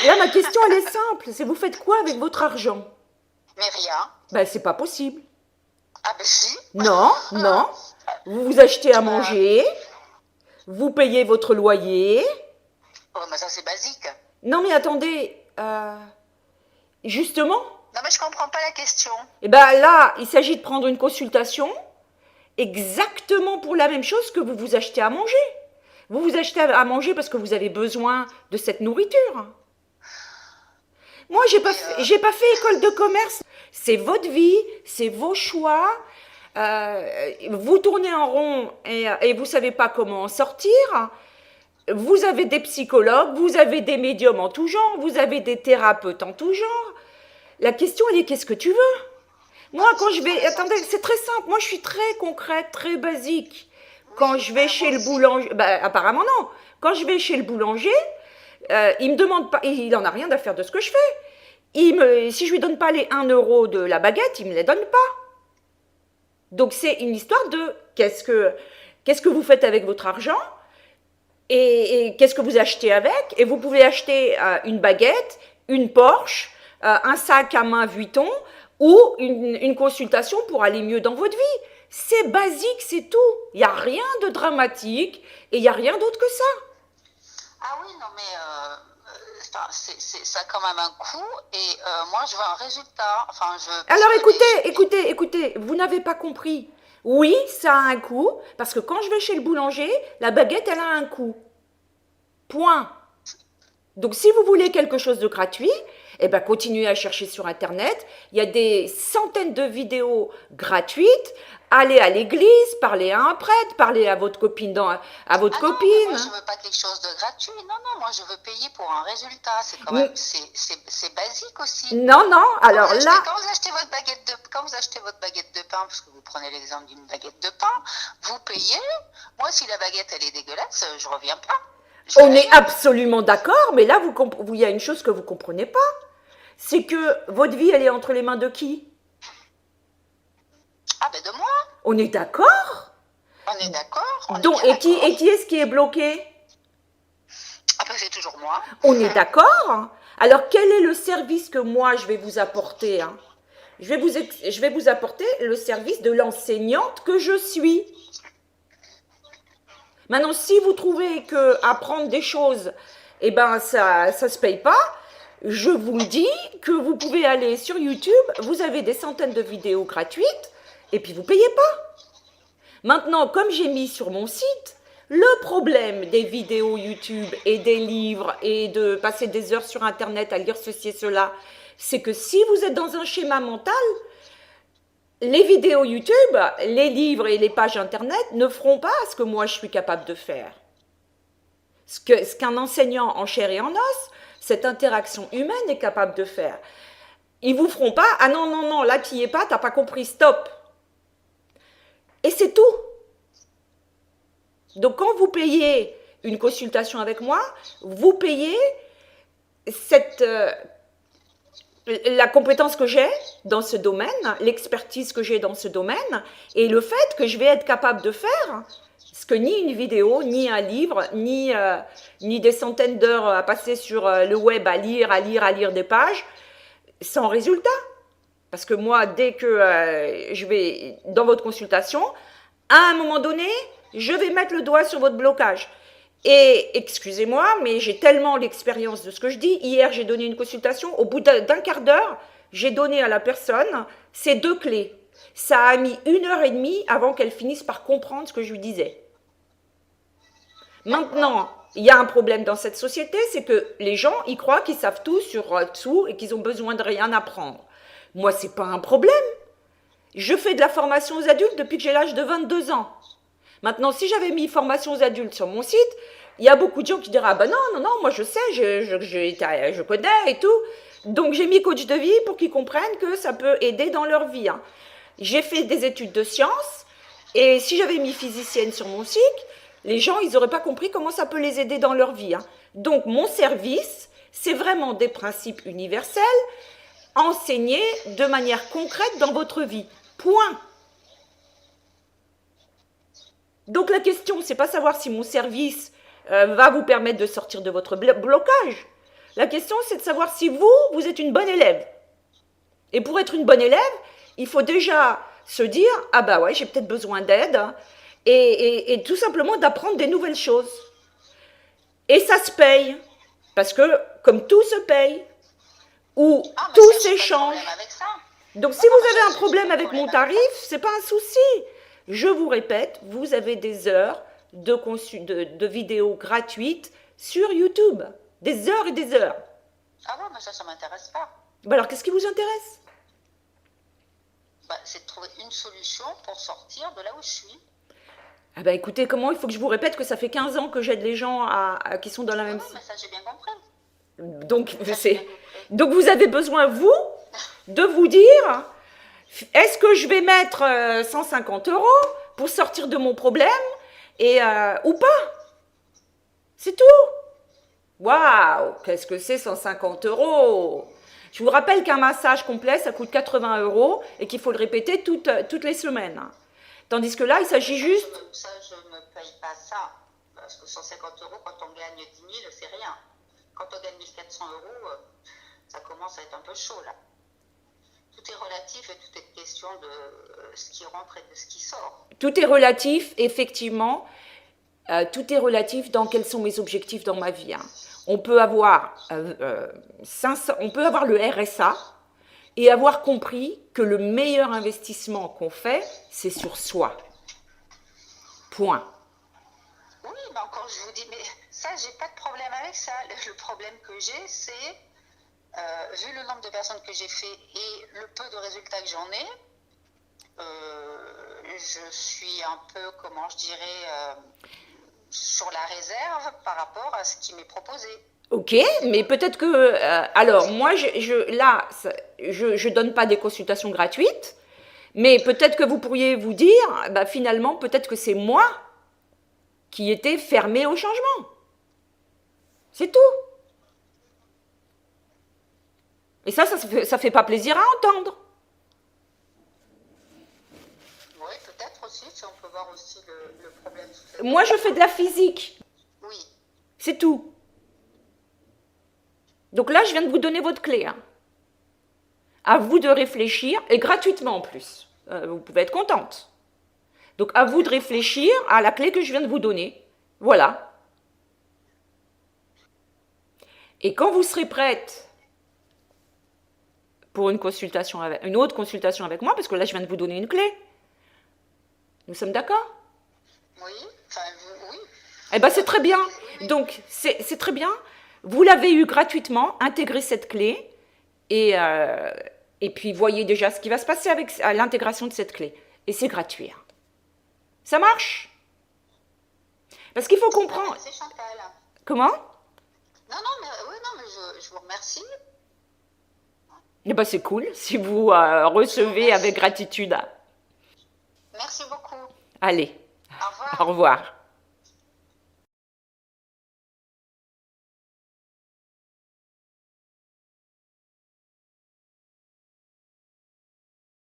Là, ma question, elle est simple. C'est vous faites quoi avec votre argent? Mais rien. Ben, c'est pas possible. Ah ben si. Non, non. Vous vous achetez à Bah, manger, vous payez votre loyer. oh, mais ça c'est basique. Non, mais attendez, justement, Non mais je comprends pas la question. eh ben là, il s'agit de prendre une consultation exactement pour la même chose que vous vous achetez à manger. Vous vous achetez à manger parce que vous avez besoin de cette nourriture. Moi, Mais j'ai pas fait école de commerce. C'est votre vie, c'est vos choix. Vous tournez en rond et vous savez pas comment en sortir. Vous avez des psychologues, vous avez des médiums en tout genre, vous avez des thérapeutes en tout genre. La question, elle est qu'est-ce que tu veux? Moi, ah, mais quand c'est je pour vais... les Attendez, sortir. c'est très simple. Moi, je suis très concrète, très basique. Quand Oui, je vais ben moi chez le aussi. boulanger... Bah, apparemment, non. Quand je vais chez le boulanger, il me demande pas... Il en a rien à faire de ce que je fais. Si je lui donne pas les 1 € de la baguette, il me les donne pas. Donc, c'est une histoire de qu'est-ce que vous faites avec votre argent et qu'est-ce que vous achetez avec. Et vous pouvez acheter une baguette, une Porsche, un sac à main Vuitton ou une consultation pour aller mieux dans votre vie. C'est basique, c'est tout. Il n'y a rien de dramatique et il n'y a rien d'autre que ça. Ah oui, non mais enfin, ça a quand même un coût et moi je veux un résultat. Enfin, parce Alors que écoutez, vous n'avez pas compris. Oui, ça a un coût, parce que quand je vais chez le boulanger, la baguette, elle a un coût. Point. Donc si vous voulez quelque chose de gratuit, eh ben continuez à chercher sur Internet. Il y a des centaines de vidéos gratuites. Allez à l'église, parlez à un prêtre, parlez à votre copine, à votre ah non, mais moi je copine. veux pas quelque chose de gratuit. Non, non, moi je veux payer pour un résultat. C'est quand même, c'est basique aussi. Non, non, alors là, Quand vous achetez votre baguette de, quand vous achetez votre baguette de pain, parce que vous prenez l'exemple d'une baguette de pain, vous payez. Moi, si la baguette elle est dégueulasse, je reviens pas. Je on est paye. absolument d'accord, mais là, il y a une chose que vous comprenez pas. C'est que votre vie, elle est entre les mains de qui? Ah ben de moi. On est d'accord? On est d'accord. On est Donc, bien d'accord. et qui est-ce qui est bloqué? Ah ben c'est toujours moi. On est d'accord? Alors, quel est le service que moi, je vais vous apporter, hein? Je vais vous apporter le service de l'enseignante que je suis. Maintenant, si vous trouvez que apprendre des choses, eh ben, ça se paye pas, je vous le dis que vous pouvez aller sur YouTube, vous avez des centaines de vidéos gratuites, et puis vous payez pas. Maintenant, comme j'ai mis sur mon site, le problème des vidéos YouTube et des livres et de passer des heures sur Internet à lire ceci et cela, c'est que si vous êtes dans un schéma mental, les vidéos YouTube, les livres et les pages Internet ne feront pas ce que moi je suis capable de faire. Ce qu'un enseignant en chair et en os, cette interaction humaine est capable de faire. Ils vous feront pas, ah non, non, non, là tu n'y es pas, t'as pas compris, stop. Et c'est tout. Donc quand vous payez une consultation avec moi, vous payez cette, la compétence que j'ai dans ce domaine, l'expertise que j'ai dans ce domaine, et le fait que je vais être capable de faire ce que ni une vidéo, ni un livre, ni des centaines d'heures à passer sur le web à lire des pages, sans résultat. Parce que moi, dès que je vais dans votre consultation, à un moment donné, je vais mettre le doigt sur votre blocage. Et excusez-moi, mais j'ai tellement l'expérience de ce que je dis. Hier, j'ai donné une consultation. Au bout d'un quart d'heure, j'ai donné à la personne ces 2 clés. Ça a mis 1 heure et demie avant qu'elle finisse par comprendre ce que je lui disais. Maintenant, il y a un problème dans cette société, c'est que les gens, ils croient qu'ils savent tout sur tout et qu'ils ont besoin de rien apprendre. Moi, c'est pas un problème. Je fais de la formation aux adultes depuis que j'ai l'âge de 22 ans. Maintenant, si j'avais mis formation aux adultes sur mon site, il y a beaucoup de gens qui diraient ah ben non, non, non, moi je sais, je connais et tout. Donc j'ai mis coach de vie pour qu'ils comprennent que ça peut aider dans leur vie. Hein. J'ai fait des études de sciences et si j'avais mis physicienne sur mon site, les gens, ils n'auraient pas compris comment ça peut les aider dans leur vie. Hein. Donc mon service, c'est vraiment des principes universels enseignés de manière concrète dans votre vie. Point. Donc la question, c'est pas savoir si mon service va vous permettre de sortir de votre blocage. La question, c'est de savoir si vous êtes une bonne élève. Et pour être une bonne élève, il faut déjà se dire, ah bah ouais, j'ai peut-être besoin d'aide, et tout simplement d'apprendre des nouvelles choses. Et ça se paye, parce que comme tout se paye, ou Ah, mais tout ça, j'ai pas de s'échange. problème avec ça. Donc si Non, non, vous mais avez un j'ai problème pas de avec mon problème avec tarif, c'est pas un souci. Je vous répète, vous avez des heures de vidéos gratuites sur YouTube. Des heures et des heures. ça. Ah bon, mais ça m'intéresse pas. Bah alors qu'est-ce qui vous intéresse? Bah, c'est de trouver une solution pour sortir de là où je suis. Ah bah écoutez, comment il faut que je vous répète que ça fait 15 ans que j'aide les gens qui sont dans la Non, même... non, mais ça, j'ai bien compris. Donc, Ça, j'ai bien compris. donc vous avez besoin, vous, de vous dire, est-ce que je vais mettre 150 € pour sortir de mon problème ou pas? C'est tout. Waouh, qu'est-ce que c'est 150 €? Je vous rappelle qu'un massage complet, ça coûte 80 € et qu'il faut le répéter toutes les semaines. Tandis que là, il s'agit juste... Ça, je ne paye pas ça. Parce que 150 € quand on gagne 10 000, c'est rien. Quand on gagne 1400 €, ça commence à être un peu chaud, là. Tout est relatif et tout est question de ce qui rentre et de ce qui sort. Tout est relatif, effectivement. Tout est relatif dans quels sont mes objectifs dans ma vie. Hein. On peut avoir le RSA et avoir compris que le meilleur investissement qu'on fait, c'est sur soi. Point. Oui, mais encore, je vous dis, mais ça, j'ai pas de problème avec ça. Le problème que j'ai, c'est, vu le nombre de personnes que j'ai fait et le peu de résultats que j'en ai, je suis un peu, comment je dirais, sur la réserve par rapport à ce qui m'est proposé. Ok, mais peut-être que... alors, moi, je donne pas des consultations gratuites, mais peut-être que vous pourriez vous dire, bah, finalement, peut-être que c'est moi qui étais fermée au changement. C'est tout. Et ça fait pas plaisir à entendre. Oui, peut-être aussi, si on peut voir aussi le problème. Moi, je fais de la physique. Oui. C'est tout. Donc là, je viens de vous donner votre clé. Hein. À vous de réfléchir, et gratuitement en plus. Vous pouvez être contente. Donc à vous de réfléchir à la clé que je viens de vous donner. Voilà. Et quand vous serez prête pour une autre consultation avec moi, parce que là, je viens de vous donner une clé. Nous sommes d'accord? Oui, enfin, oui. Eh bien, c'est très bien. Donc, c'est très bien. Vous l'avez eu gratuitement, intégrez cette clé et puis voyez déjà ce qui va se passer avec l'intégration de cette clé. Et c'est gratuit. Hein. Ça marche? Parce qu'il faut comprendre... C'est Chantal. Comment? Non, mais je vous remercie. Eh bien, c'est cool si vous recevez avec gratitude. Merci beaucoup. Allez, Au revoir. au revoir.